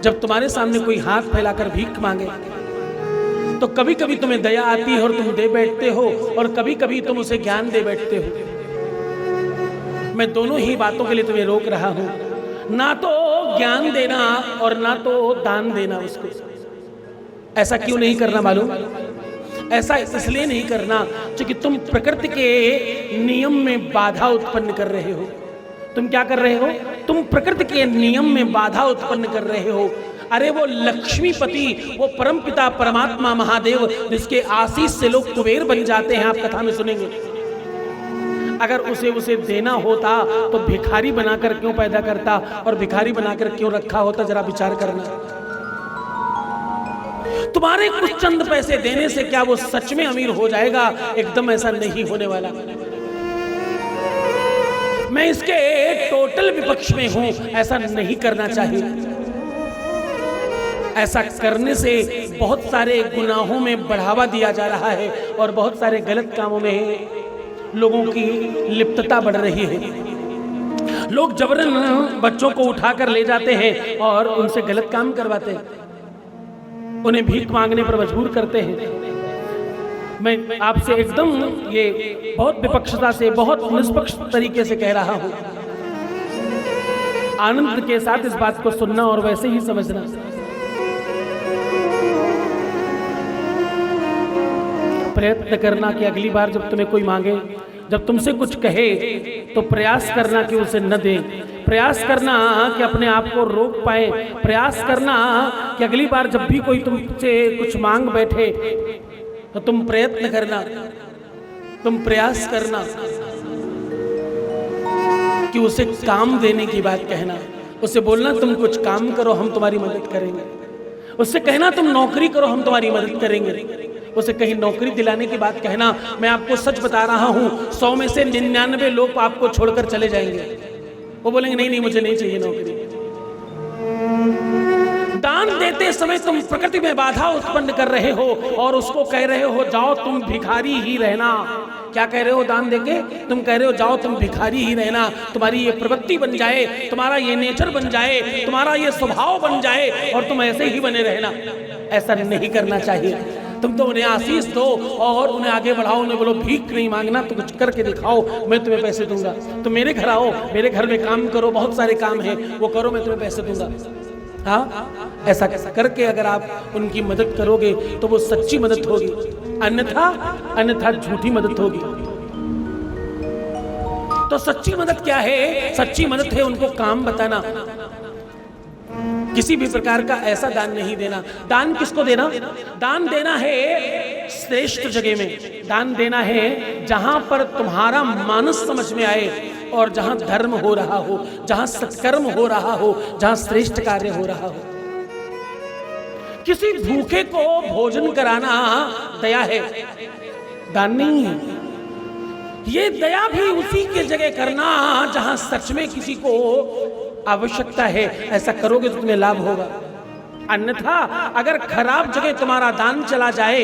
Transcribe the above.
जब तुम्हारे सामने कोई हाथ फैलाकर भीख मांगे तो कभी कभी तुम्हें दया आती है और तुम दे बैठते हो, और कभी कभी तुम उसे ज्ञान दे बैठते हो। मैं दोनों ही बातों के लिए तुम्हें रोक रहा हूं, ना तो ज्ञान देना और ना तो दान देना उसको। ऐसा क्यों नहीं करना मालूम? ऐसा इसलिए नहीं करना क्योंकि तुम प्रकृति के नियम में बाधा उत्पन्न कर रहे हो। तुम क्या कर रहे हो? तुम प्रकृति के नियम में बाधा उत्पन्न कर रहे हो। अरे वो लक्ष्मीपति, वो परमपिता परमात्मा महादेव, जिसके आशीष से लोग कुबेर बन जाते हैं, आप कथा में सुनेंगे। अगर उसे देना होता तो भिखारी बनाकर क्यों पैदा करता और भिखारी बनाकर क्यों रखा होता? जरा विचार करना। तुम्हारे कुछ चंद पैसे देने से क्या वो सच में अमीर हो जाएगा? एकदम ऐसा नहीं होने वाला। मैं इसके टोटल विपक्ष में हूं। ऐसा नहीं करना चाहिए। ऐसा करने से बहुत सारे गुनाहों में बढ़ावा दिया जा रहा है और बहुत सारे गलत कामों में लोगों की लिप्तता बढ़ रही है। लोग जबरन बच्चों को उठाकर ले जाते हैं और उनसे गलत काम करवाते हैं, उन्हें भीख मांगने पर मजबूर करते हैं। मैं आपसे एकदम ये बहुत विपक्षता से, बहुत निष्पक्ष तरीके से कह रहा हूं। आनंद के साथ इस बात को सुनना और वैसे ही समझना। प्रयत्न करना कि अगली बार जब तुम्हें कोई मांगे, जब तुमसे कुछ कहे, तो प्रयास करना कि उसे न दे। प्रयास करना कि अपने आप को रोक पाए। प्रयास करना कि अगली बार जब भी कोई तुमसे कुछ मांग बैठे तो तुम प्रयत्न करना, तुम प्रयास करना कि उसे काम देने की बात कहना। उससे बोलना तुम कुछ काम करो, हम तुम्हारी मदद करेंगे। उससे कहना तुम नौकरी करो, हम तुम्हारी मदद करेंगे। उसे कहीं नौकरी दिलाने की बात कहना। मैं आपको सच बता रहा हूं, 100 में से 99 लोग आपको छोड़कर चले जाएंगे। वो बोलेंगे नहीं नहीं, मुझे नहीं चाहिए नौकरी। दान देते समय तुम प्रकृति में बाधा उत्पन्न कर रहे हो और उसको कह रहे हो जाओ तुम भिखारी ही रहना। क्या कह रहे हो? दान देके तुम कह रहे हो जाओ तुम भिखारी ही रहना, तुम्हारी ये प्रवृत्ति बन जाए, तुम्हारा ये नेचर बन जाए, तुम्हारा ये स्वभाव बन जाए और तुम ऐसे ही बने रहना। ऐसा नहीं करना चाहिए। तुम तो उन्हें आशीष दो और उन्हें आगे बढ़ाओ। उन्हें बोलो भीख नहीं मांगना, तो कुछ करके दिखाओ, मैं तुम्हें पैसे दूंगा। तुम मेरे घर आओ, मेरे घर में काम करो, बहुत सारे काम हैं, वो करो, मैं तुम्हें पैसे दूंगा। हाँ, ऐसा करके अगर आप उनकी मदद करोगे तो वो सच्ची मदद होगी, अन्यथा झूठी मदद होगी। तो सच्ची मदद क्या है? सच्ची मदद है उनको काम बताना। किसी भी प्रकार का ऐसा दान नहीं देना। दान किसको देना? दान देना है श्रेष्ठ जगह में। दान देना है जहां पर तुम्हारा मानस समझ में आए और जहां धर्म हो रहा हो, जहां सत्कर्म हो रहा हो, जहां श्रेष्ठ कार्य हो रहा हो। किसी भूखे को भोजन कराना दया है, दान नहीं है। ये दया भी उसी के जगह करना जहां सच में किसी को आवश्यकता है। ऐसा करोगे तो तुम्हें लाभ होगा। अन्यथा अगर खराब जगह तुम्हारा दान चला जाए